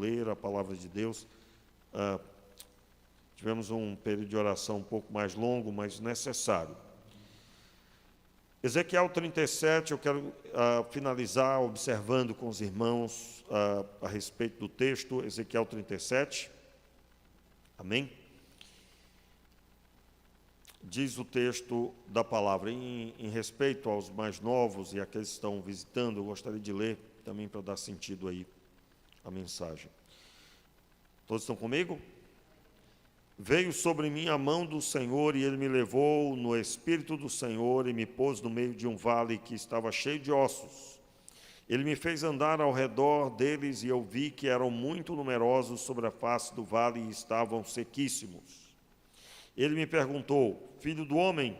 ler a palavra de Deus. Tivemos um período de oração um pouco mais longo, mas necessário. Ezequiel 37, eu quero finalizar observando com os irmãos a respeito do texto, Ezequiel 37. Amém? Diz o texto da palavra, em respeito aos mais novos e aqueles que estão visitando, eu gostaria de ler também para dar sentido aí à mensagem. Todos estão comigo? Veio sobre mim a mão do Senhor, e ele me levou no Espírito do Senhor e me pôs no meio de um vale que estava cheio de ossos. Ele me fez andar ao redor deles, e eu vi que eram muito numerosos sobre a face do vale e estavam sequíssimos. Ele me perguntou: Filho do homem,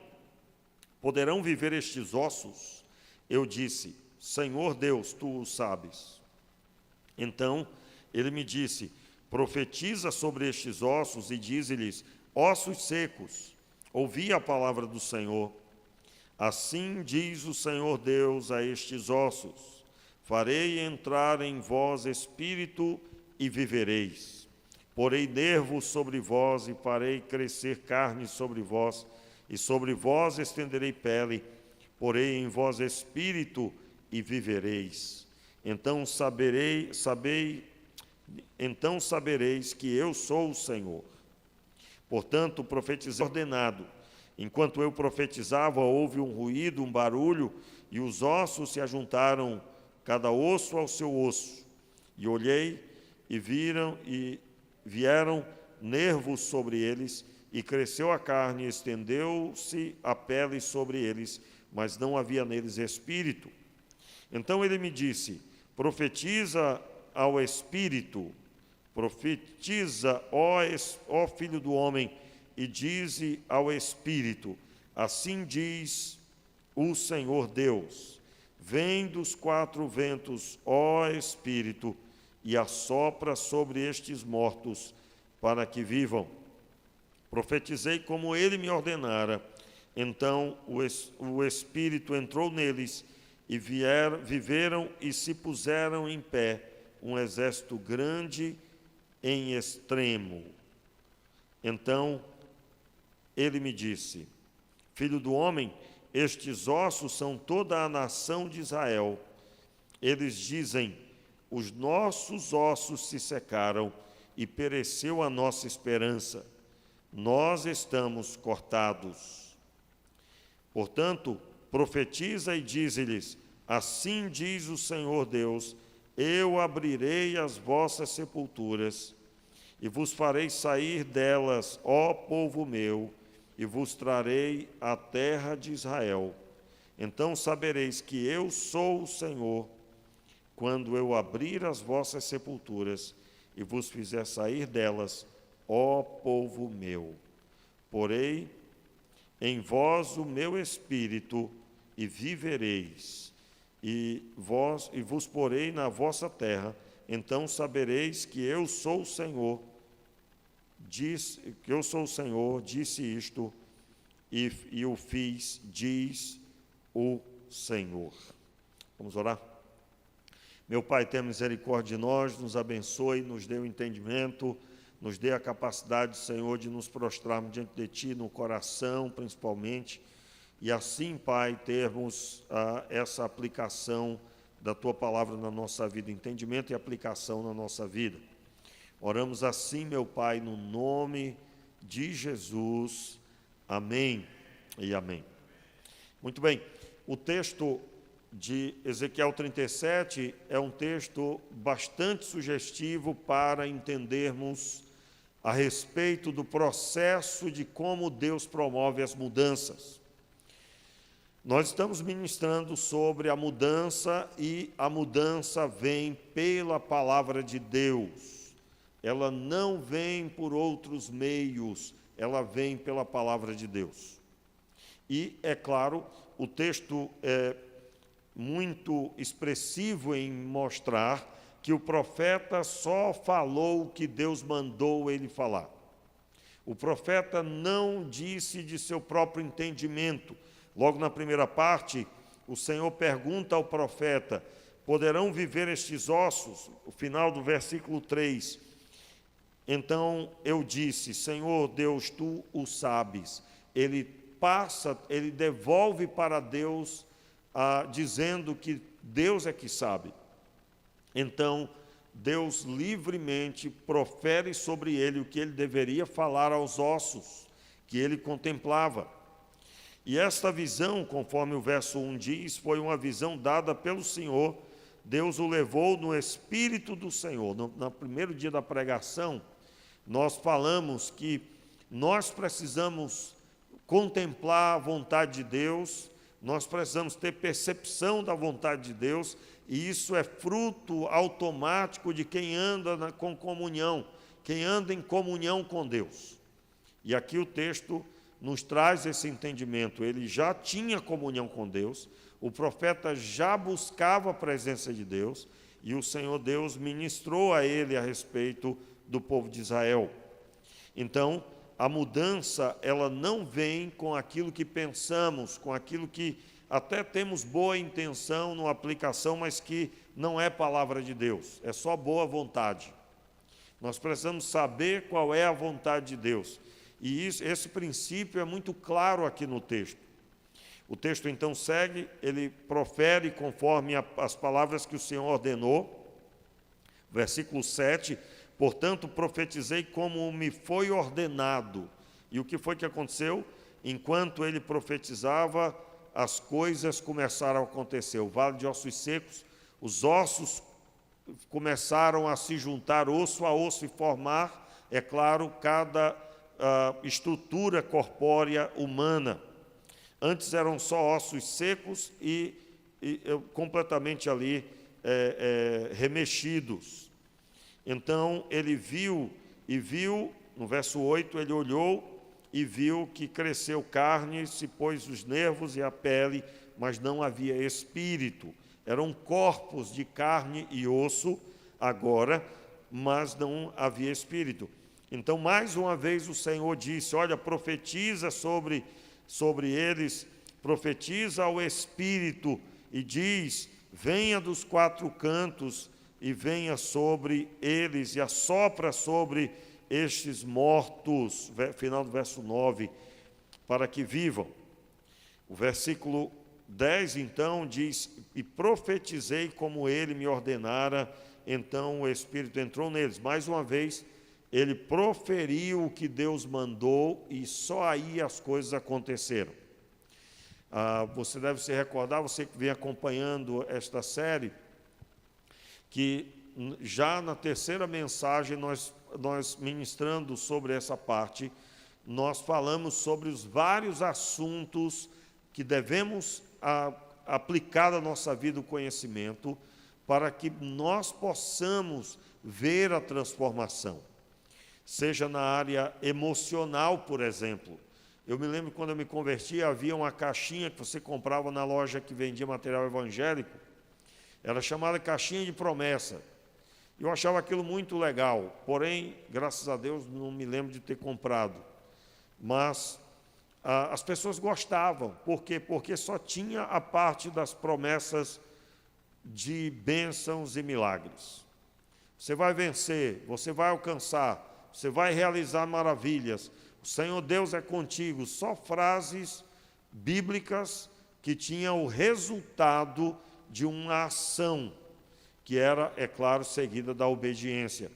poderão viver estes ossos? Eu disse: Senhor Deus, tu o sabes. Então ele me disse: Profetiza sobre estes ossos e dize-lhes: ossos secos, ouvi a palavra do Senhor. Assim diz o Senhor Deus a estes ossos: farei entrar em vós espírito e vivereis. Porei nervos sobre vós e farei crescer carne sobre vós, e sobre vós estenderei pele, porei em vós espírito e vivereis. Então sabereis que eu sou o Senhor. Portanto, profetizei ordenado. Enquanto eu profetizava, houve um ruído, um barulho, e os ossos se ajuntaram, cada osso ao seu osso. E olhei, e vieram nervos sobre eles, e cresceu a carne, e estendeu-se a pele sobre eles, mas não havia neles espírito. Então ele me disse: profetiza ao Espírito, profetiza, ó Filho do homem, e dize ao Espírito: assim diz o Senhor Deus: vem dos quatro ventos, ó Espírito, e assopra sobre estes mortos, para que vivam. Profetizei como ele me ordenara. Então o Espírito entrou neles, e viveram e se puseram em pé, um exército grande em extremo. Então ele me disse: Filho do homem, estes ossos são toda a nação de Israel. Eles dizem: os nossos ossos se secaram e pereceu a nossa esperança. Nós estamos cortados. Portanto, profetiza e dize-lhes: assim diz o Senhor Deus: eu abrirei as vossas sepulturas, e vos farei sair delas, ó povo meu, e vos trarei à terra de Israel. Então sabereis que eu sou o Senhor, quando eu abrir as vossas sepulturas, e vos fizer sair delas, ó povo meu. Porei em vós o meu espírito, e vivereis, e vos porei na vossa terra. Então sabereis que eu sou o Senhor, disse isto, e o fiz, diz o Senhor. Vamos orar? Meu Pai, tenha misericórdia de nós, nos abençoe, nos dê o entendimento, nos dê a capacidade, Senhor, de nos prostrarmos diante de Ti, no coração principalmente, e assim, Pai, termos essa aplicação da Tua palavra na nossa vida, entendimento e aplicação na nossa vida. Oramos assim, meu Pai, no nome de Jesus. Amém e amém. Muito bem, o texto de Ezequiel 37 é um texto bastante sugestivo para entendermos a respeito do processo de como Deus promove as mudanças. Nós estamos ministrando sobre a mudança, e a mudança vem pela palavra de Deus. Ela não vem por outros meios, ela vem pela palavra de Deus. E, é claro, o texto é muito expressivo em mostrar que o profeta só falou o que Deus mandou ele falar. O profeta não disse de seu próprio entendimento. Logo na primeira parte, o Senhor pergunta ao profeta: poderão viver estes ossos? O final do versículo 3. Então eu disse: Senhor Deus, tu o sabes. Ele devolve para Deus, dizendo que Deus é que sabe. Então Deus livremente profere sobre ele o que ele deveria falar aos ossos que ele contemplava. E esta visão, conforme o verso 1 diz, foi uma visão dada pelo Senhor. Deus o levou no Espírito do Senhor. No primeiro dia da pregação, nós falamos que nós precisamos contemplar a vontade de Deus, nós precisamos ter percepção da vontade de Deus, e isso é fruto automático de quem anda com comunhão, quem anda em comunhão com Deus. E aqui o texto nos traz esse entendimento. Ele já tinha comunhão com Deus, o profeta já buscava a presença de Deus, e o Senhor Deus ministrou a ele a respeito do povo de Israel. Então, a mudança, ela não vem com aquilo que pensamos, com aquilo que até temos boa intenção numa aplicação, mas que não é palavra de Deus, é só boa vontade. Nós precisamos saber qual é a vontade de Deus. E esse princípio é muito claro aqui no texto. O texto então segue, ele profere conforme as palavras que o Senhor ordenou. Versículo 7, portanto profetizei como me foi ordenado. E o que foi que aconteceu? Enquanto ele profetizava, as coisas começaram a acontecer. O vale de ossos secos, os ossos começaram a se juntar osso a osso e formar, é claro, cada estrutura corpórea humana. Antes eram só ossos secos e completamente ali remexidos. Então ele viu, no verso 8, ele olhou e viu que cresceu carne, se pôs os nervos e a pele, mas não havia espírito. Eram corpos de carne e osso agora, mas não havia espírito. Então, mais uma vez, o Senhor disse: olha, profetiza sobre eles, profetiza ao Espírito, e diz: venha dos quatro cantos e venha sobre eles, e assopra sobre estes mortos, final do verso 9, para que vivam. O versículo 10, então, diz: e profetizei como ele me ordenara, então o Espírito entrou neles. Mais uma vez, ele proferiu o que Deus mandou, e só aí as coisas aconteceram. Você deve se recordar, você que vem acompanhando esta série, que já na terceira mensagem, nós ministrando sobre essa parte, nós falamos sobre os vários assuntos que devemos aplicar na nossa vida o conhecimento, para que nós possamos ver a transformação. Seja na área emocional, por exemplo. Eu me lembro quando eu me converti, havia uma caixinha que você comprava na loja que vendia material evangélico, era chamada caixinha de promessa. Eu achava aquilo muito legal, porém, graças a Deus, não me lembro de ter comprado. Mas as pessoas gostavam. Por quê? Porque só tinha a parte das promessas de bênçãos e milagres. Você vai vencer, você vai alcançar, você vai realizar maravilhas, o Senhor Deus é contigo. Só frases bíblicas que tinham o resultado de uma ação, que era, é claro, seguida da obediência.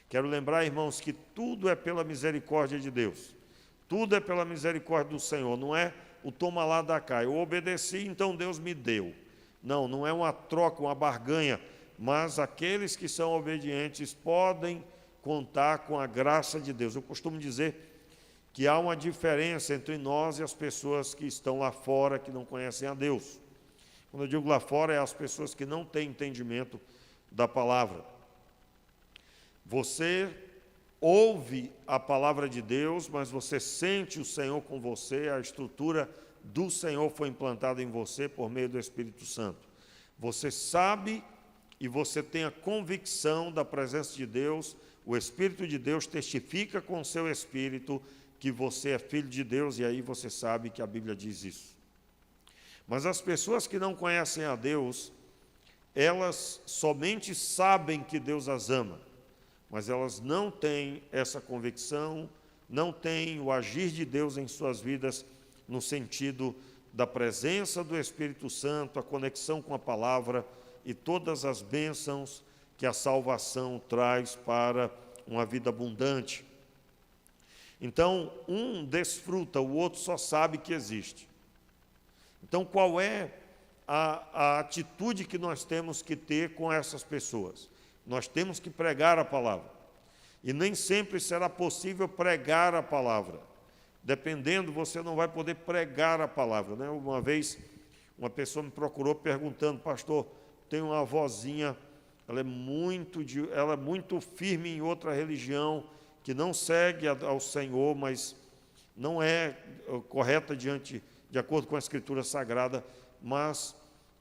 Quero lembrar, irmãos, que tudo é pela misericórdia de Deus. Tudo é pela misericórdia do Senhor, não é o toma lá, dá cá. Eu obedeci, então Deus me deu. Não, não é uma troca, uma barganha, mas aqueles que são obedientes podem contar com a graça de Deus. Eu costumo dizer que há uma diferença entre nós e as pessoas que estão lá fora, que não conhecem a Deus. Quando eu digo lá fora, é as pessoas que não têm entendimento da palavra. Você ouve a palavra de Deus, mas você sente o Senhor com você, a estrutura do Senhor foi implantada em você por meio do Espírito Santo. Você sabe e você tem a convicção da presença de Deus, o Espírito de Deus testifica com o seu Espírito que você é filho de Deus, e aí você sabe que a Bíblia diz isso. Mas as pessoas que não conhecem a Deus, elas somente sabem que Deus as ama, mas elas não têm essa convicção, não têm o agir de Deus em suas vidas no sentido da presença do Espírito Santo, a conexão com a palavra e todas as bênçãos que a salvação traz para uma vida abundante. Então, um desfruta, o outro só sabe que existe. Então, qual é a atitude que nós temos que ter com essas pessoas? Nós temos que pregar a palavra. E nem sempre será possível pregar a palavra. Dependendo, você não vai poder pregar a palavra, né? Uma vez, uma pessoa me procurou perguntando: pastor, tem uma avózinha, ela é muito firme em outra religião, que não segue ao Senhor, mas não é correta de acordo com a Escritura Sagrada, mas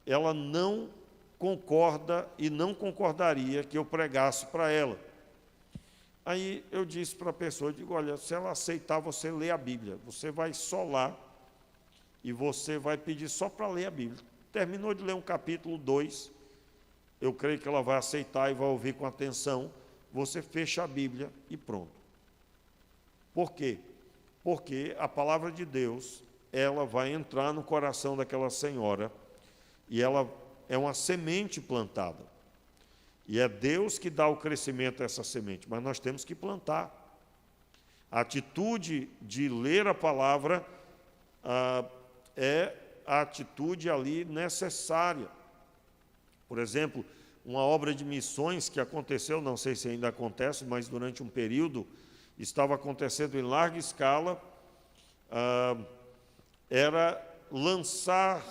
ela não concorda e não concordaria que eu pregasse para ela. Aí eu disse para a pessoa, eu digo: olha, se ela aceitar, você lê a Bíblia, você vai só lá e você vai pedir só para ler a Bíblia. Terminou de ler um capítulo 2, eu creio que ela vai aceitar e vai ouvir com atenção, você fecha a Bíblia e pronto. Por quê? Porque a palavra de Deus, ela vai entrar no coração daquela senhora e ela é uma semente plantada. E é Deus que dá o crescimento a essa semente, mas nós temos que plantar. A atitude de ler a palavra é a atitude ali necessária. Por exemplo, uma obra de missões que aconteceu, não sei se ainda acontece, mas durante um período estava acontecendo em larga escala, era lançar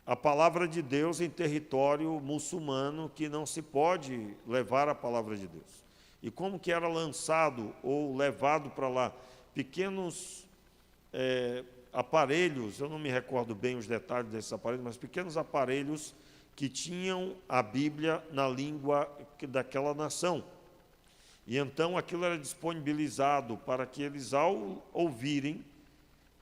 a palavra de Deus em território muçulmano, que não se pode levar a palavra de Deus. E como que era lançado ou levado para lá? Pequenos aparelhos, eu não me recordo bem os detalhes desses aparelhos, mas pequenos aparelhos que tinham a Bíblia na língua daquela nação. E então aquilo era disponibilizado para que eles, ao ouvirem,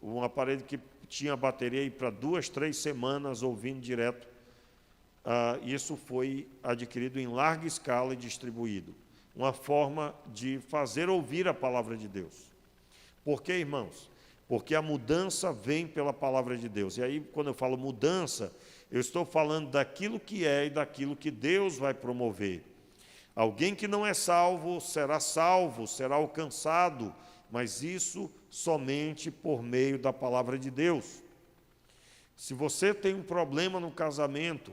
um aparelho que tinha bateria para 2, 3 semanas ouvindo direto, isso foi adquirido em larga escala e distribuído. Uma forma de fazer ouvir a palavra de Deus. Por quê, irmãos? Porque a mudança vem pela palavra de Deus. E aí, quando eu falo mudança, eu estou falando daquilo que é e daquilo que Deus vai promover. Alguém que não é salvo, será alcançado, mas isso somente por meio da palavra de Deus. Se você tem um problema no casamento,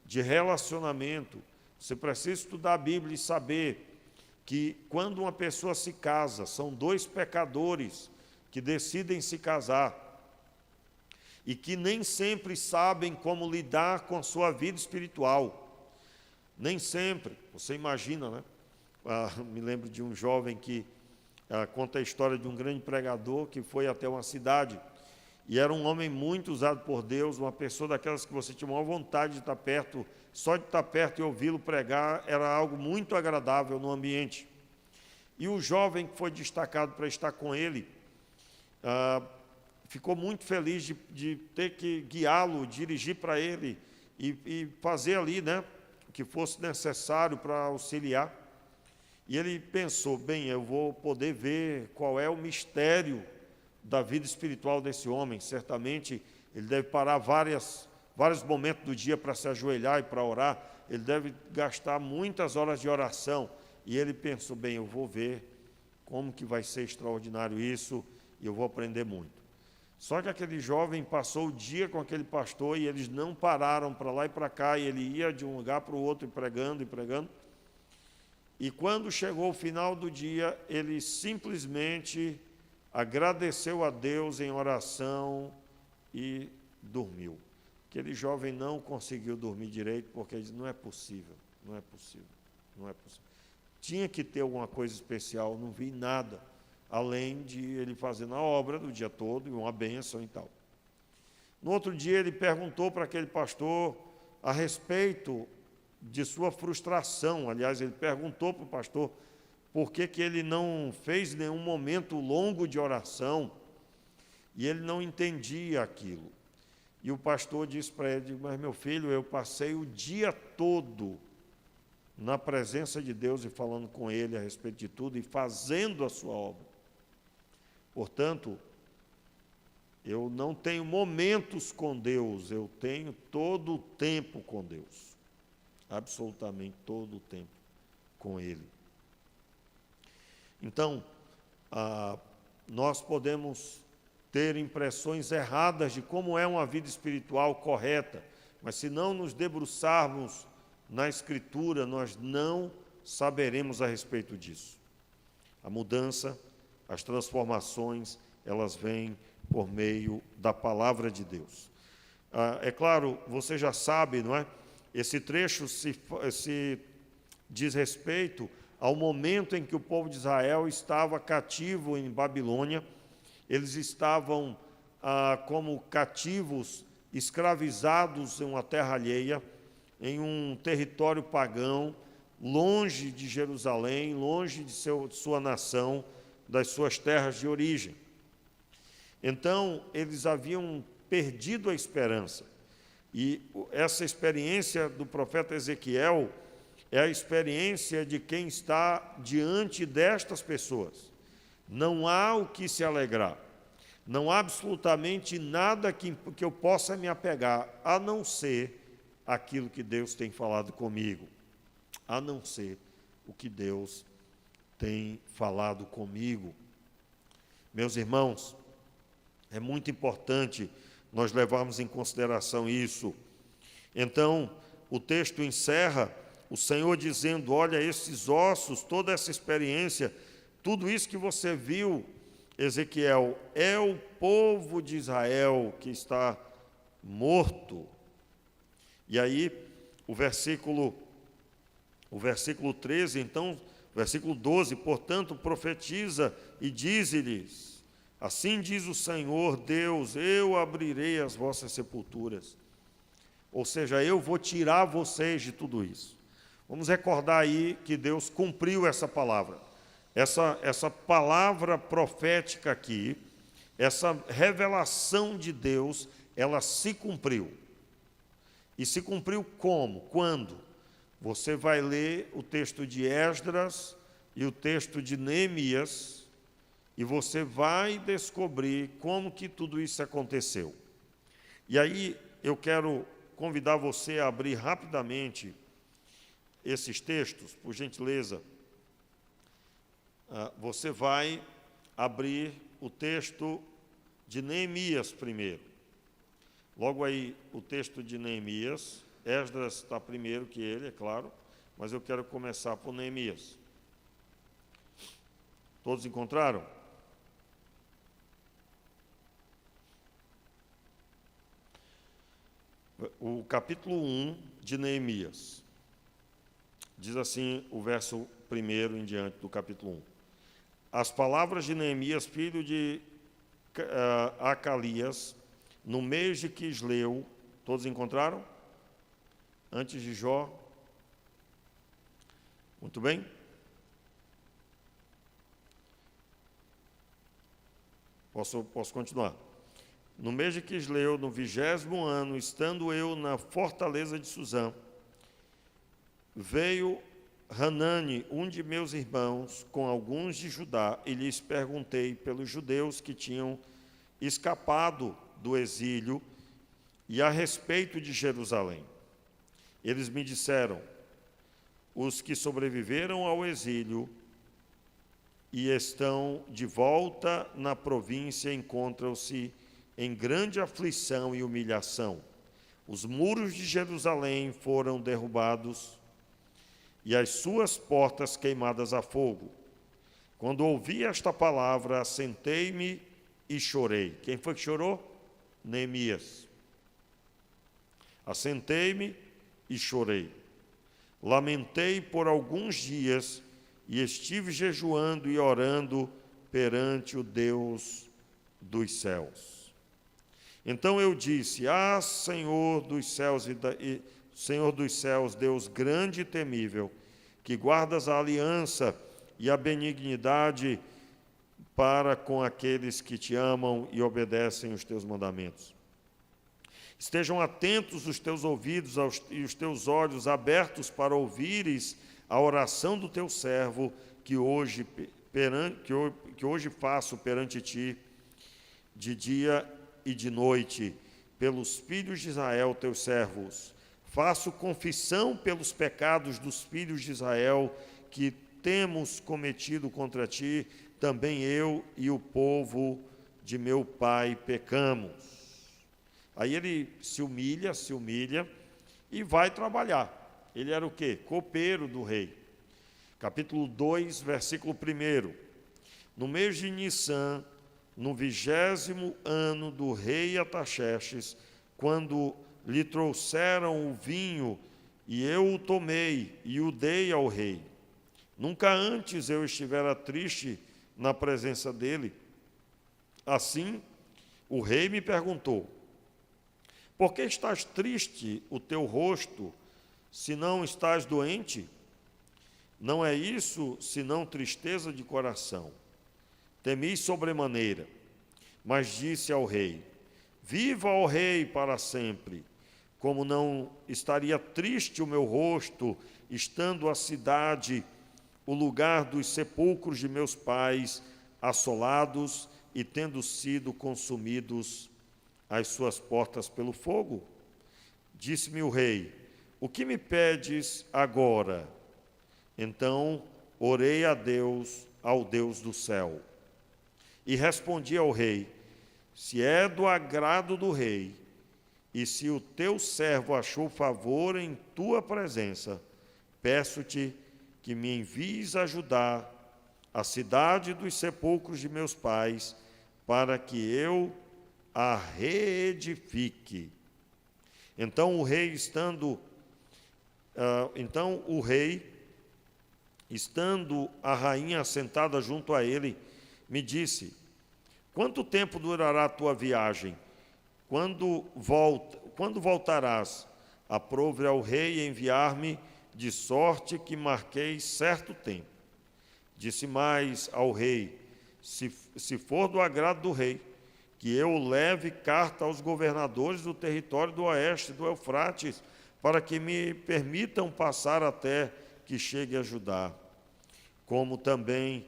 de relacionamento, você precisa estudar a Bíblia e saber que quando uma pessoa se casa, são 2 pecadores que decidem se casar e que nem sempre sabem como lidar com a sua vida espiritual. Nem sempre. Você imagina, né? Me lembro de um jovem que conta a história de um grande pregador que foi até uma cidade e era um homem muito usado por Deus, uma pessoa daquelas que você tinha uma vontade de estar perto, só de estar perto e ouvi-lo pregar era algo muito agradável no ambiente. E o jovem que foi destacado para estar com ele ficou muito feliz de ter que guiá-lo, dirigir para ele e fazer ali, né, o que fosse necessário para auxiliar. E ele pensou: bem, eu vou poder ver qual é o mistério da vida espiritual desse homem. Certamente ele deve parar vários momentos do dia para se ajoelhar e para orar. Ele deve gastar muitas horas de oração. E ele pensou: bem, eu vou ver como que vai ser extraordinário isso e eu vou aprender muito. Só que aquele jovem passou o dia com aquele pastor e eles não pararam para lá e para cá, e ele ia de um lugar para o outro e pregando. E quando chegou o final do dia, ele simplesmente agradeceu a Deus em oração e dormiu. Aquele jovem não conseguiu dormir direito, porque ele disse: não é possível. Tinha que ter alguma coisa especial, não vi nada, além de ele fazendo a obra do dia todo, e uma bênção e tal. No outro dia ele perguntou para aquele pastor a respeito de sua frustração. Aliás, ele perguntou para o pastor por que ele não fez nenhum momento longo de oração, e ele não entendia aquilo. E o pastor disse para ele, mas meu filho, eu passei o dia todo na presença de Deus e falando com Ele a respeito de tudo e fazendo a sua obra. Portanto, eu não tenho momentos com Deus, eu tenho todo o tempo com Deus. Absolutamente todo o tempo com Ele. Então, nós podemos ter impressões erradas de como é uma vida espiritual correta, mas se não nos debruçarmos na Escritura, nós não saberemos a respeito disso. A mudança, as transformações, elas vêm por meio da palavra de Deus. É claro, você já sabe, não é? Esse trecho se diz respeito ao momento em que o povo de Israel estava cativo em Babilônia. Eles estavam como cativos, escravizados em uma terra alheia, em um território pagão, longe de Jerusalém, longe de sua nação, das suas terras de origem. Então, eles haviam perdido a esperança. E essa experiência do profeta Ezequiel é a experiência de quem está diante destas pessoas. Não há o que se alegrar. Não há absolutamente nada que eu possa me apegar, a não ser aquilo que Deus tem falado comigo. A não ser o que Deus tem falado comigo. Meus irmãos, é muito importante nós levarmos em consideração isso. Então, o texto encerra, o Senhor dizendo, olha, esses ossos, toda essa experiência, tudo isso que você viu, Ezequiel, é o povo de Israel que está morto. E aí, o versículo 13, então, versículo 12, portanto, profetiza e dize-lhes, assim diz o Senhor Deus, eu abrirei as vossas sepulturas. Ou seja, eu vou tirar vocês de tudo isso. Vamos recordar aí que Deus cumpriu essa palavra. Essa palavra profética aqui, essa revelação de Deus, ela se cumpriu. E se cumpriu como? Quando? Você vai ler o texto de Esdras e o texto de Neemias, e você vai descobrir como que tudo isso aconteceu. E aí eu quero convidar você a abrir rapidamente esses textos, por gentileza. Você vai abrir o texto de Neemias primeiro. Logo aí, o texto de Neemias. Esdras está primeiro que ele, é claro, mas eu quero começar por Neemias. Todos encontraram? O capítulo 1 de Neemias. Diz assim o verso 1 em diante do capítulo 1. As palavras de Neemias, filho de Acalias, no mês de Quisleu, todos encontraram? Antes de Jó. Muito bem? Posso continuar? No mês de Quisleu, no 20º ano, estando eu na fortaleza de Suzã, veio Hanani, um de meus irmãos, com alguns de Judá, e lhes perguntei pelos judeus que tinham escapado do exílio e a respeito de Jerusalém. Eles me disseram, os que sobreviveram ao exílio e estão de volta na província encontram-se em grande aflição e humilhação. Os muros de Jerusalém foram derrubados e as suas portas queimadas a fogo. Quando ouvi esta palavra, assentei-me e chorei. Quem foi que chorou? Neemias. Assentei-me e chorei. Lamentei por alguns dias e estive jejuando e orando perante o Deus dos céus. Então eu disse, Senhor dos céus, Deus grande e temível, que guardas a aliança e a benignidade para com aqueles que te amam e obedecem os teus mandamentos. Estejam atentos os teus ouvidos e os teus olhos abertos para ouvires a oração do teu servo que hoje faço perante ti, de dia e de noite, pelos filhos de Israel, teus servos. Faço confissão pelos pecados dos filhos de Israel que temos cometido contra ti, também eu e o povo de meu pai pecamos. Aí ele se humilha e vai trabalhar. Ele era o quê? Copeiro do rei. Capítulo 2, versículo 1. No mês de Nissan, no 20º ano do rei Artaxerxes, quando lhe trouxeram o vinho, e eu o tomei e o dei ao rei. Nunca antes eu estivera triste na presença dele. Assim, o rei me perguntou: por que estás triste o teu rosto, se não estás doente? Não é isso, senão tristeza de coração. Temi sobremaneira, mas disse ao rei: viva o rei para sempre. Como não estaria triste o meu rosto, estando a cidade, o lugar dos sepulcros de meus pais, assolados e tendo sido consumidos as suas portas pelo fogo? Disse-me o rei: o que me pedes agora? Então orei a Deus, ao Deus do céu, e respondi ao rei: se é do agrado do rei, e se o teu servo achou favor em tua presença, peço-te que me envies ajudar a cidade dos sepulcros de meus pais, para que eu a reedifique. Então o rei, estando a rainha sentada junto a ele, me disse: quanto tempo durará a tua viagem? Quando voltarás? Aprove ao rei enviar-me, de sorte que marquei certo tempo. Disse mais ao rei: se for do agrado do rei, que eu leve carta aos governadores do território do oeste do Eufrates, para que me permitam passar até que chegue a Judá. Como também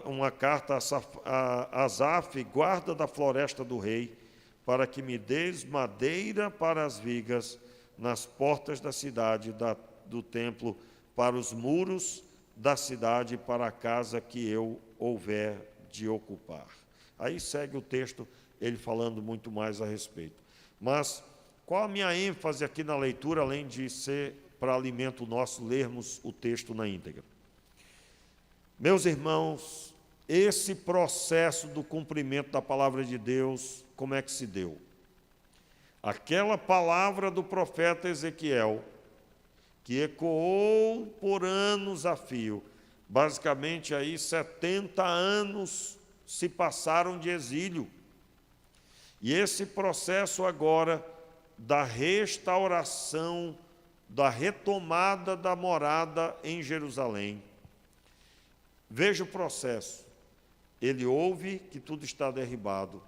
uma carta a Asaf, guarda da floresta do rei, para que me des madeira para as vigas nas portas da cidade do templo, para os muros da cidade, para a casa que eu houver de ocupar. Aí segue o texto, ele falando muito mais a respeito. Mas qual a minha ênfase aqui na leitura, além de ser para alimento nosso, lermos o texto na íntegra? Meus irmãos, esse processo do cumprimento da palavra de Deus, como é que se deu? Aquela palavra do profeta Ezequiel, que ecoou por anos a fio, basicamente aí 70 anos se passaram de exílio. E esse processo agora da restauração, da retomada da morada em Jerusalém. Veja o processo. Ele ouve que tudo está derribado,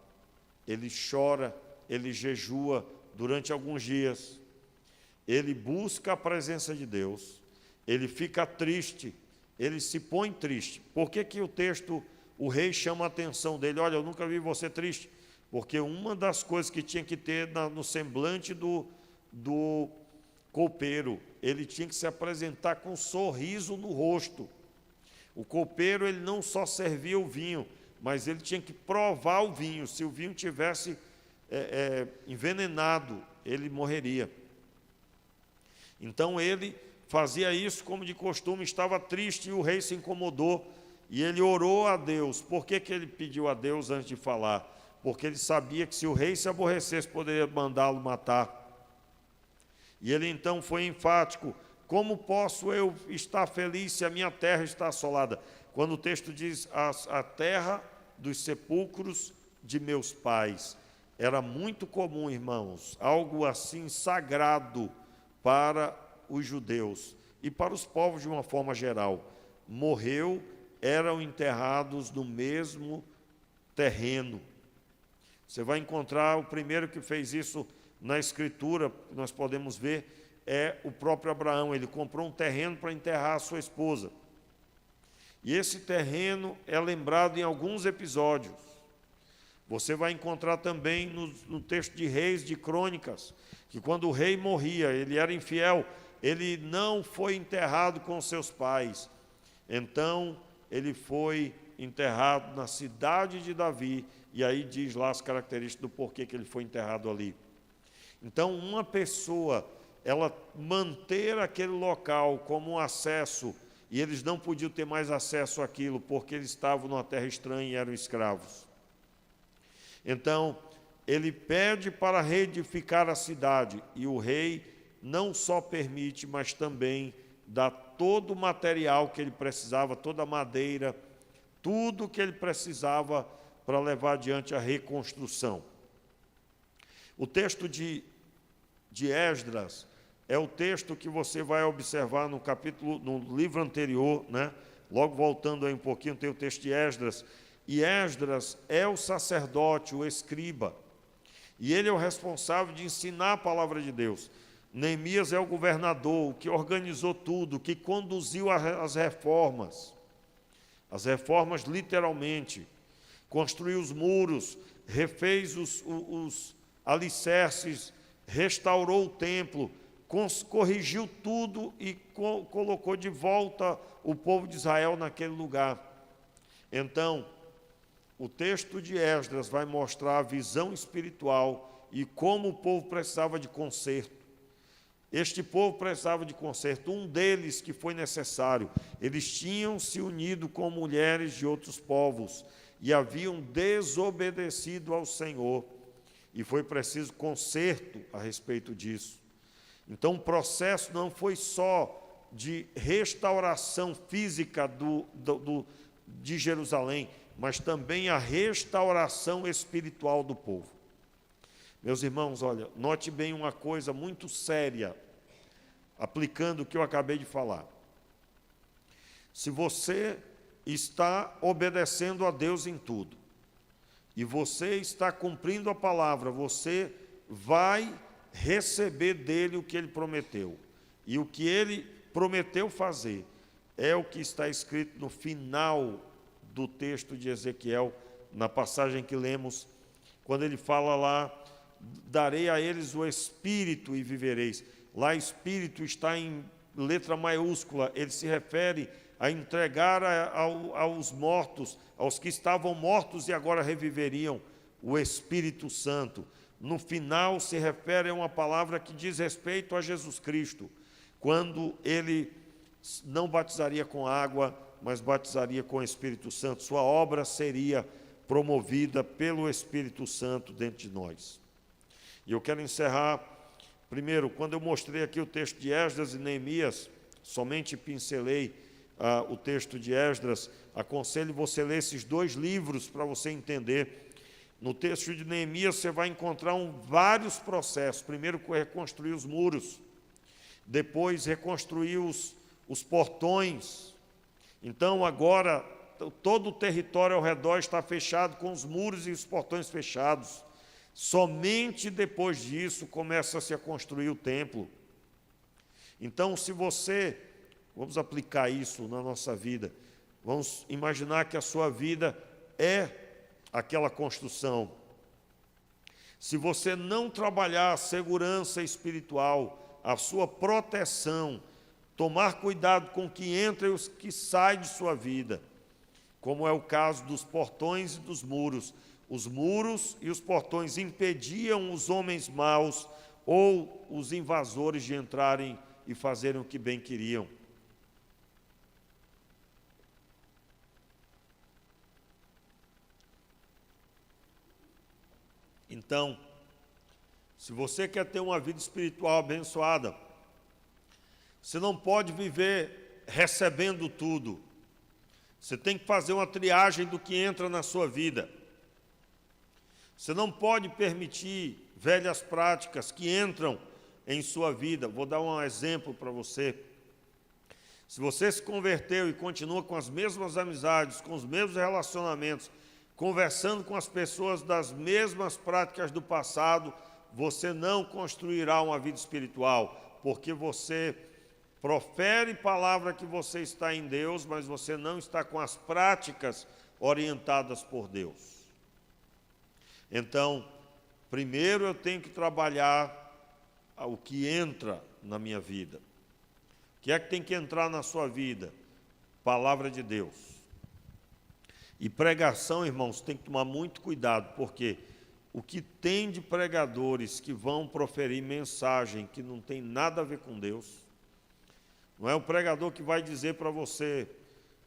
ele chora, ele jejua durante alguns dias, ele busca a presença de Deus, ele fica triste, ele se põe triste. Por que o texto, o rei chama a atenção dele? Olha, eu nunca vi você triste, porque uma das coisas que tinha que ter no semblante do copeiro, ele tinha que se apresentar com um sorriso no rosto. O copeiro, ele não só servia o vinho, mas ele tinha que provar o vinho. Se o vinho tivesse envenenado, ele morreria. Então ele fazia isso como de costume, estava triste e o rei se incomodou e ele orou a Deus. Por que ele pediu a Deus antes de falar? Porque ele sabia que se o rei se aborrecesse, poderia mandá-lo matar. E ele então foi enfático: como posso eu estar feliz se a minha terra está assolada? Quando o texto diz a terra dos sepulcros de meus pais, era muito comum, irmãos, algo assim sagrado para os judeus e para os povos de uma forma geral. Morreu, eram enterrados no mesmo terreno. Você vai encontrar o primeiro que fez isso na Escritura, nós podemos ver, é o próprio Abraão. Ele comprou um terreno para enterrar a sua esposa. E esse terreno é lembrado em alguns episódios. Você vai encontrar também no texto de Reis, de Crônicas, que quando o rei morria, ele era infiel, ele não foi enterrado com seus pais. Então, ele foi enterrado na cidade de Davi, e aí diz lá as características do porquê que ele foi enterrado ali. Então, uma pessoa, ela manter aquele local como um acesso, e eles não podiam ter mais acesso àquilo, porque eles estavam numa terra estranha e eram escravos. Então, ele pede para reedificar a cidade, e o rei não só permite, mas também dá todo o material que ele precisava, toda a madeira, tudo que ele precisava para levar adiante a reconstrução. O texto de Esdras é o texto que você vai observar no livro anterior, né? Logo voltando aí um pouquinho, tem o texto de Esdras, e Esdras é o sacerdote, o escriba, e ele é o responsável de ensinar a palavra de Deus. Neemias é o governador, o que organizou tudo, que conduziu as reformas literalmente, construiu os muros, refez os alicerces, restaurou o templo, corrigiu tudo e colocou de volta o povo de Israel naquele lugar. Então, o texto de Esdras vai mostrar a visão espiritual e como o povo precisava de conserto. Este povo precisava de conserto, um deles que foi necessário. Eles tinham se unido com mulheres de outros povos e haviam desobedecido ao Senhor, e foi preciso conserto a respeito disso. Então, o processo não foi só de restauração física de Jerusalém, mas também a restauração espiritual do povo. Meus irmãos, olha, note bem uma coisa muito séria, aplicando o que eu acabei de falar. Se você está obedecendo a Deus em tudo, e você está cumprindo a palavra, você vai receber dele o que ele prometeu. E o que ele prometeu fazer é o que está escrito no final do texto de Ezequiel, na passagem que lemos, quando ele fala lá, darei a eles o Espírito e vivereis. Lá Espírito está em letra maiúscula, ele se refere a entregar aos mortos, aos que estavam mortos e agora reviveriam, o Espírito Santo. No final se refere a uma palavra que diz respeito a Jesus Cristo, quando ele não batizaria com água, mas batizaria com o Espírito Santo. Sua obra seria promovida pelo Espírito Santo dentro de nós. E eu quero encerrar, primeiro, quando eu mostrei aqui o texto de Esdras e Neemias, somente pincelei o texto de Esdras, aconselho você a ler esses dois livros para você entender. No texto de Neemias você vai encontrar vários processos. Primeiro, reconstruir os muros, depois reconstruir os portões. Então, agora, todo o território ao redor está fechado, com os muros e os portões fechados. Somente depois disso começa-se a construir o templo. Então, se você, vamos aplicar isso na nossa vida, vamos imaginar que a sua vida é aquela construção. Se você não trabalhar a segurança espiritual, a sua proteção, tomar cuidado com o que entra e os que saem de sua vida, como é o caso dos portões e dos muros. Os muros e os portões impediam os homens maus ou os invasores de entrarem e fazerem o que bem queriam. Então, se você quer ter uma vida espiritual abençoada, você não pode viver recebendo tudo. Você tem que fazer uma triagem do que entra na sua vida. Você não pode permitir velhas práticas que entram em sua vida. Vou dar um exemplo para você. Se você se converteu e continua com as mesmas amizades, com os mesmos relacionamentos, conversando com as pessoas das mesmas práticas do passado, você não construirá uma vida espiritual, porque você profere palavra que você está em Deus, mas você não está com as práticas orientadas por Deus. Então, primeiro eu tenho que trabalhar o que entra na minha vida. O que é que tem que entrar na sua vida? Palavra de Deus. E pregação, irmãos, tem que tomar muito cuidado, porque o que tem de pregadores que vão proferir mensagem que não tem nada a ver com Deus, não é o pregador que vai dizer para você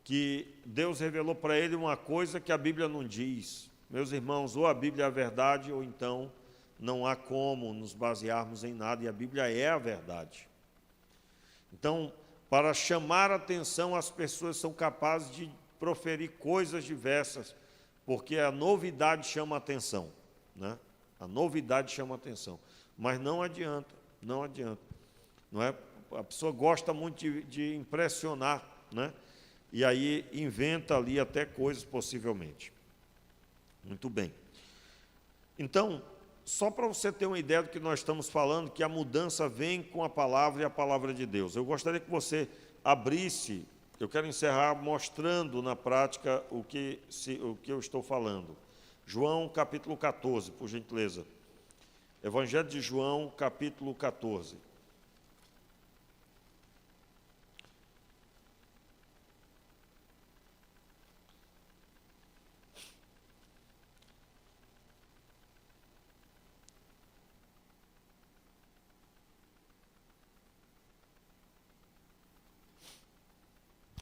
que Deus revelou para ele uma coisa que a Bíblia não diz. Meus irmãos, ou a Bíblia é a verdade, ou então não há como nos basearmos em nada, e a Bíblia é a verdade. Então, para chamar a atenção, as pessoas são capazes de proferir coisas diversas, porque a novidade chama a atenção, né? A novidade chama a atenção, mas não adianta, não adianta, não é? A pessoa gosta muito de impressionar, né? E aí inventa ali até coisas possivelmente. Muito bem. Então, só para você ter uma ideia do que nós estamos falando, que a mudança vem com a palavra e a palavra de Deus. Eu gostaria que você abrisse, eu quero encerrar mostrando na prática o que eu estou falando. João capítulo 14, por gentileza. Evangelho de João, capítulo 14.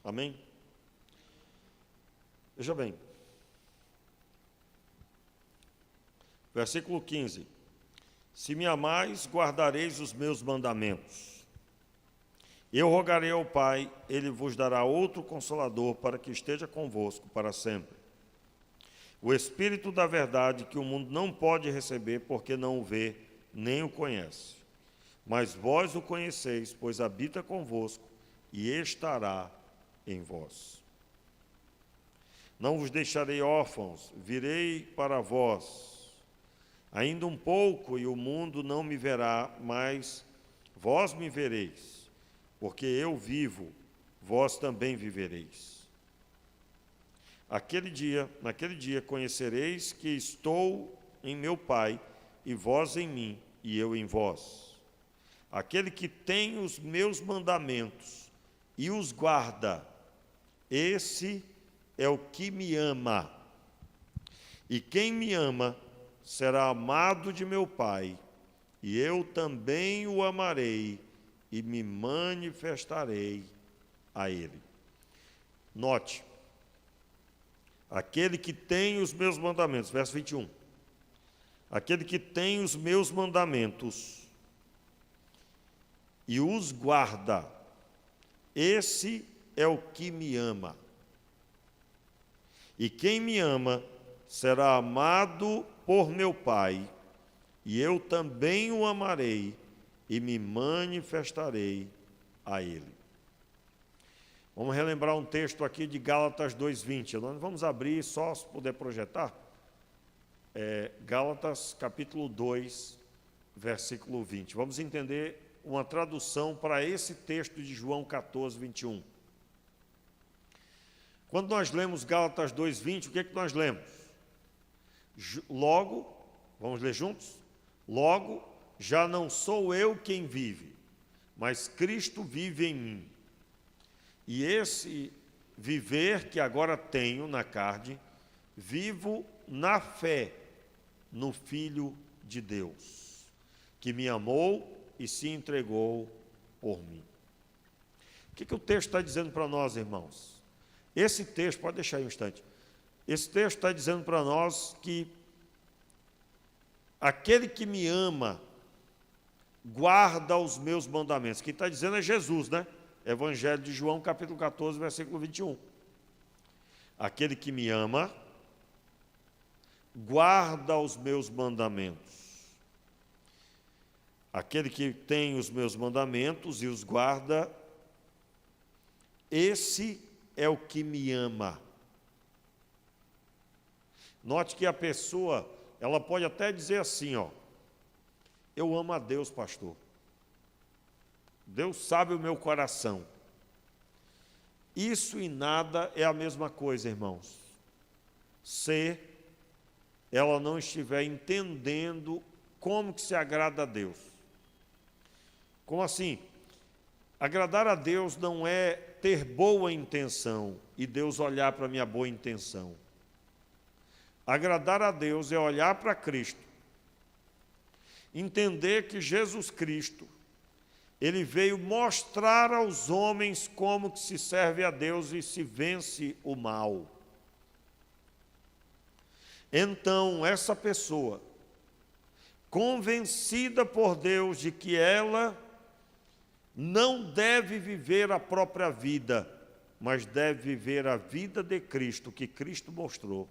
Amém? Veja bem. Versículo 15. Se me amais, guardareis os meus mandamentos. Eu rogarei ao Pai, ele vos dará outro Consolador para que esteja convosco para sempre. O Espírito da verdade que o mundo não pode receber porque não o vê nem o conhece. Mas vós o conheceis, pois habita convosco e estará em vós. Não vos deixarei órfãos, virei para vós. Ainda um pouco e o mundo não me verá, mas vós me vereis, porque eu vivo, vós também vivereis. Naquele dia conhecereis que estou em meu Pai, e vós em mim, e eu em vós. Aquele que tem os meus mandamentos e os guarda, esse é o que me ama. E quem me ama será amado de meu Pai, e eu também o amarei e me manifestarei a ele. Note, aquele que tem os meus mandamentos, verso 21. Aquele que tem os meus mandamentos e os guarda, esse é o que me ama. E quem me ama será amado por meu Pai, e eu também o amarei e me manifestarei a ele. Vamos relembrar um texto aqui de Gálatas 2:20. Nós vamos abrir só se puder projetar. Gálatas capítulo 2, versículo 20. Vamos entender uma tradução para esse texto de João 14, 21. Quando nós lemos Gálatas 2:20, o que é que nós lemos? Logo, vamos ler juntos? Logo, já não sou eu quem vive, mas Cristo vive em mim. E esse viver que agora tenho na carne, vivo na fé no Filho de Deus, que me amou e se entregou por mim. O que o texto está dizendo para nós, irmãos? Esse texto, pode deixar aí um instante, esse texto está dizendo para nós que aquele que me ama guarda os meus mandamentos. Quem está dizendo é Jesus, né? Evangelho de João, capítulo 14, versículo 21. Aquele que me ama guarda os meus mandamentos. Aquele que tem os meus mandamentos e os guarda, esse é o que me ama. Note que a pessoa, ela pode até dizer assim, Eu amo a Deus, pastor. Deus sabe o meu coração. Isso e nada é a mesma coisa, irmãos. Se ela não estiver entendendo como que se agrada a Deus. Como assim? Agradar a Deus não é ter boa intenção e Deus olhar para a minha boa intenção. Agradar a Deus é olhar para Cristo, entender que Jesus Cristo, Ele veio mostrar aos homens como que se serve a Deus e se vence o mal. Então, essa pessoa, convencida por Deus de que ela não deve viver a própria vida, mas deve viver a vida de Cristo, que Cristo mostrou.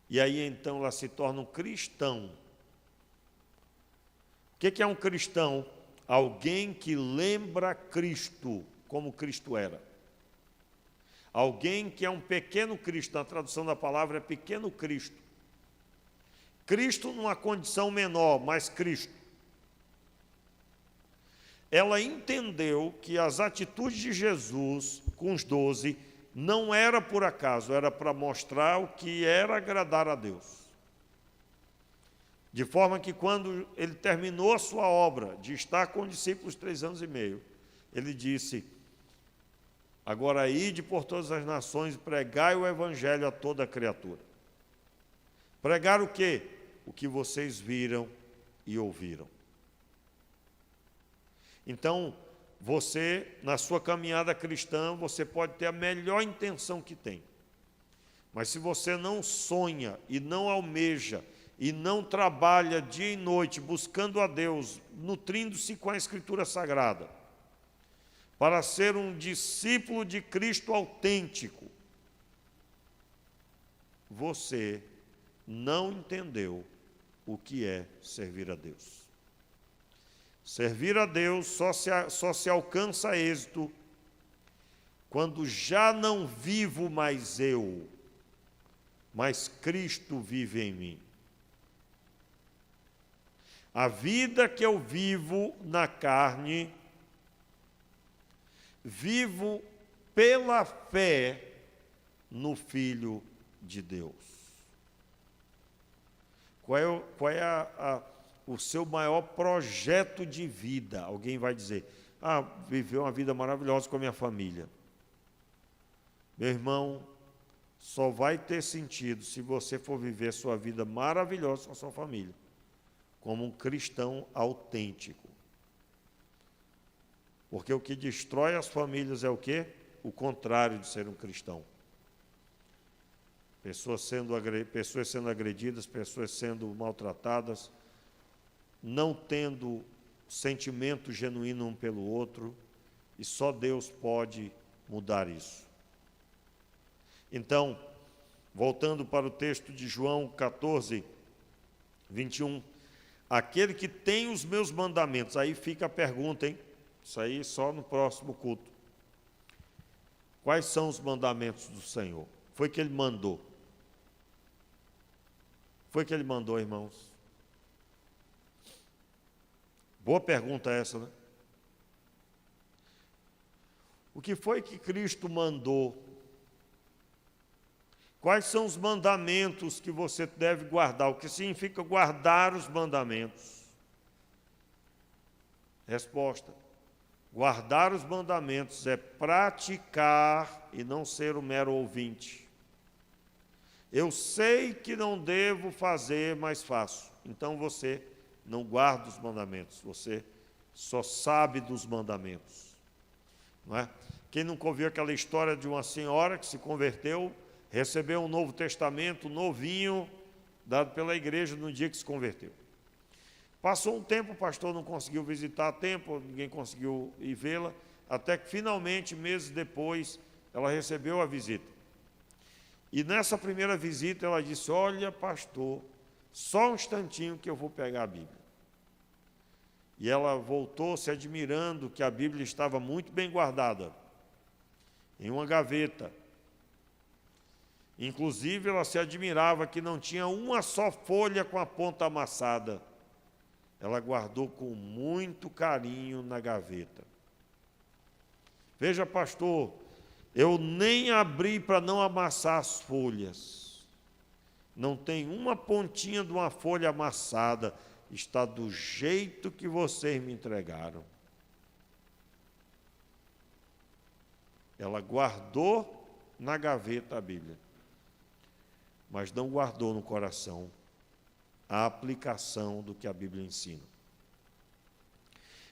E aí, então, ela se torna um cristão. O que é um cristão? Alguém que lembra Cristo, como Cristo era. Alguém que é um pequeno Cristo, na tradução da palavra é pequeno Cristo. Cristo numa condição menor, mas Cristo. Ela entendeu que as atitudes de Jesus com os 12 não era por acaso, era para mostrar o que era agradar a Deus. De forma que quando ele terminou a sua obra de estar com os discípulos 3 anos e meio, ele disse: agora ide por todas as nações e pregai o evangelho a toda criatura. Pregar o quê? O que vocês viram e ouviram. Então, você, na sua caminhada cristã, você pode ter a melhor intenção que tem. Mas se você não sonha e não almeja e não trabalha dia e noite buscando a Deus, nutrindo-se com a Escritura Sagrada, para ser um discípulo de Cristo autêntico, você não entendeu o que é servir a Deus. Servir a Deus só se alcança êxito quando já não vivo mais eu, mas Cristo vive em mim. A vida que eu vivo na carne, vivo pela fé no Filho de Deus. Qual é o seu maior projeto de vida? Alguém vai dizer: viver uma vida maravilhosa com a minha família. Meu irmão, só vai ter sentido se você for viver sua vida maravilhosa com a sua família, como um cristão autêntico. Porque o que destrói as famílias é o quê? O contrário de ser um cristão. Pessoas sendo agredidas, pessoas sendo maltratadas, não tendo sentimento genuíno um pelo outro, e só Deus pode mudar isso. Então, voltando para o texto de João 14, 21, aquele que tem os meus mandamentos, aí fica a pergunta, hein? Isso aí só no próximo culto. Quais são os mandamentos do Senhor? Foi que Ele mandou. Foi que Ele mandou, irmãos. Boa pergunta essa, né? O que foi que Cristo mandou? Quais são os mandamentos que você deve guardar? O que significa guardar os mandamentos? Resposta: guardar os mandamentos é praticar e não ser um mero ouvinte. Eu sei que não devo fazer, mas faço. Então você não guarda os mandamentos, você só sabe dos mandamentos. Não é? Quem nunca ouviu aquela história de uma senhora que se converteu, recebeu um Novo Testamento novinho, dado pela igreja no dia que se converteu. Passou um tempo, o pastor não conseguiu visitar a tempo, ninguém conseguiu ir vê-la, até que finalmente, meses depois, ela recebeu a visita. E nessa primeira visita ela disse: olha, pastor, só um instantinho que eu vou pegar a Bíblia. E ela voltou se admirando que a Bíblia estava muito bem guardada, em uma gaveta. Inclusive, ela se admirava que não tinha uma só folha com a ponta amassada. ela guardou com muito carinho na gaveta. Veja, pastor, eu nem abri para não amassar as folhas. Não tem uma pontinha de uma folha amassada. Está do jeito que vocês me entregaram. Ela guardou na gaveta a Bíblia, mas não guardou no coração a aplicação do que a Bíblia ensina.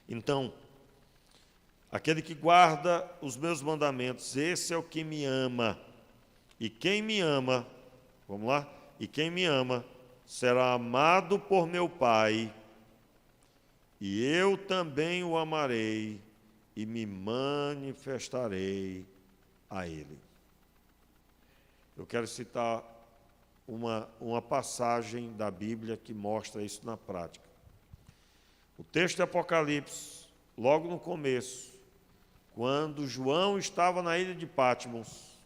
Então, aquele que guarda os meus mandamentos, esse é o que me ama. E quem me ama, vamos lá? E quem me ama será amado por meu Pai, e eu também o amarei e me manifestarei a ele. Eu quero citar uma passagem da Bíblia que mostra isso na prática. O texto de Apocalipse, logo no começo, quando João estava na ilha de Patmos,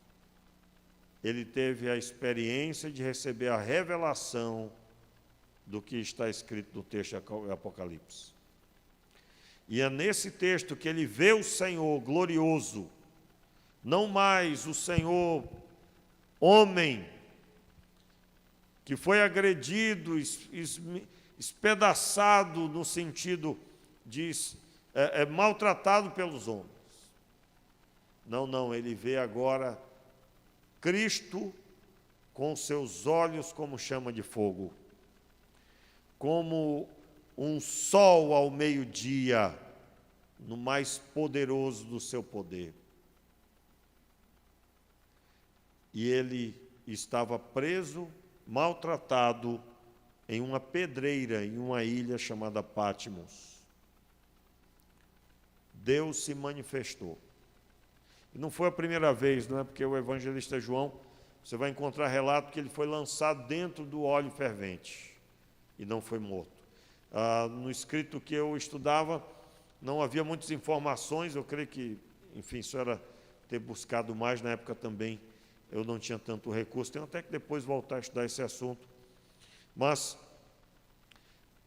ele teve a experiência de receber a revelação do que está escrito no texto de Apocalipse. E é nesse texto que ele vê o Senhor glorioso, não mais o Senhor homem, que foi agredido, espedaçado no sentido de maltratado pelos homens. Não, ele vê agora Cristo com seus olhos como chama de fogo, como um sol ao meio-dia, no mais poderoso do seu poder. E ele estava preso, maltratado, em uma pedreira, em uma ilha chamada Patmos. Deus se manifestou. E não foi a primeira vez, não é? Porque o evangelista João, você vai encontrar relato que ele foi lançado dentro do óleo fervente e não foi morto. No escrito que eu estudava, não havia muitas informações, eu creio que, enfim, isso era ter buscado mais na época também, eu não tinha tanto recurso, tenho até que depois voltar a estudar esse assunto. Mas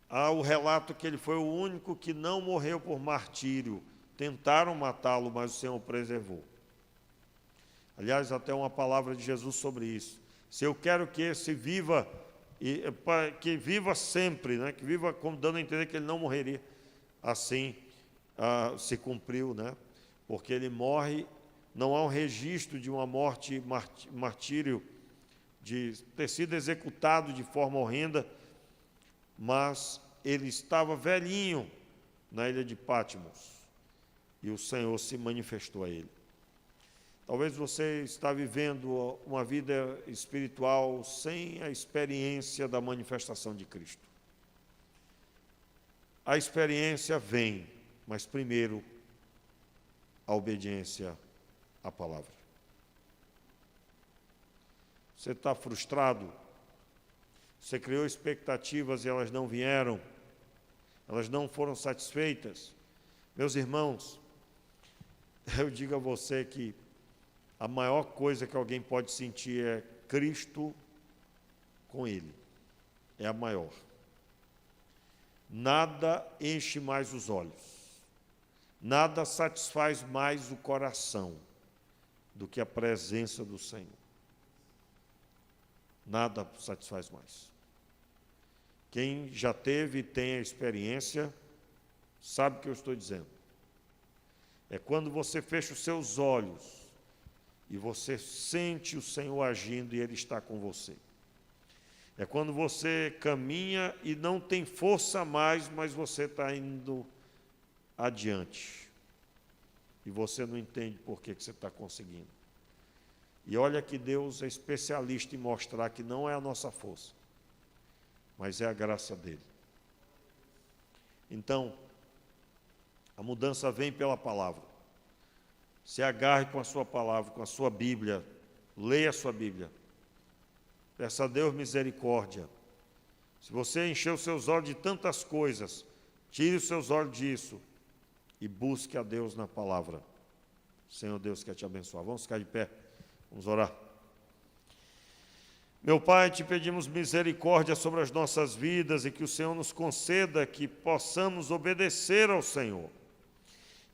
há o relato que ele foi o único que não morreu por martírio. Tentaram matá-lo, mas o Senhor o preservou. Aliás, até uma palavra de Jesus sobre isso. Se eu quero que esse viva, que viva sempre, né? Que viva como dando a entender que ele não morreria, assim se cumpriu, né? Porque ele morre, não há um registro de uma morte, martírio, de ter sido executado de forma horrenda, mas ele estava velhinho na ilha de Patmos e o Senhor se manifestou a ele. Talvez você está vivendo uma vida espiritual sem a experiência da manifestação de Cristo. A experiência vem, mas primeiro a obediência à palavra. Você está frustrado? Você criou expectativas e elas não vieram? Elas não foram satisfeitas? Meus irmãos, eu digo a você que a maior coisa que alguém pode sentir é Cristo com Ele. É a maior. Nada enche mais os olhos. Nada satisfaz mais o coração do que a presença do Senhor. Nada satisfaz mais. Quem já teve e tem a experiência, sabe o que eu estou dizendo. É quando você fecha os seus olhos e você sente o Senhor agindo e Ele está com você. É quando você caminha e não tem força mais, mas você está indo adiante. E você não entende por que você está conseguindo. E olha que Deus é especialista em mostrar que não é a nossa força, mas é a graça dele. Então, a mudança vem pela palavra. Se agarre com a sua palavra, com a sua Bíblia, leia a sua Bíblia. Peça a Deus misericórdia. Se você encheu os seus olhos de tantas coisas, tire os seus olhos disso e busque a Deus na palavra. Senhor Deus quer te abençoar. Vamos ficar de pé, vamos orar. Meu Pai, te pedimos misericórdia sobre as nossas vidas e que o Senhor nos conceda que possamos obedecer ao Senhor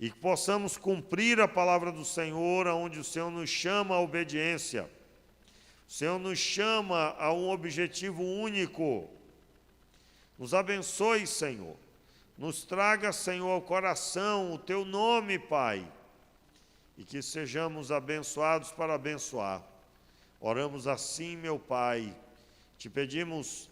e que possamos cumprir a palavra do Senhor, aonde o Senhor nos chama à obediência. O Senhor nos chama a um objetivo único. Nos abençoe, Senhor. Nos traga, Senhor, ao coração o Teu nome, Pai, e que sejamos abençoados para abençoar. Oramos assim, meu Pai. Te pedimos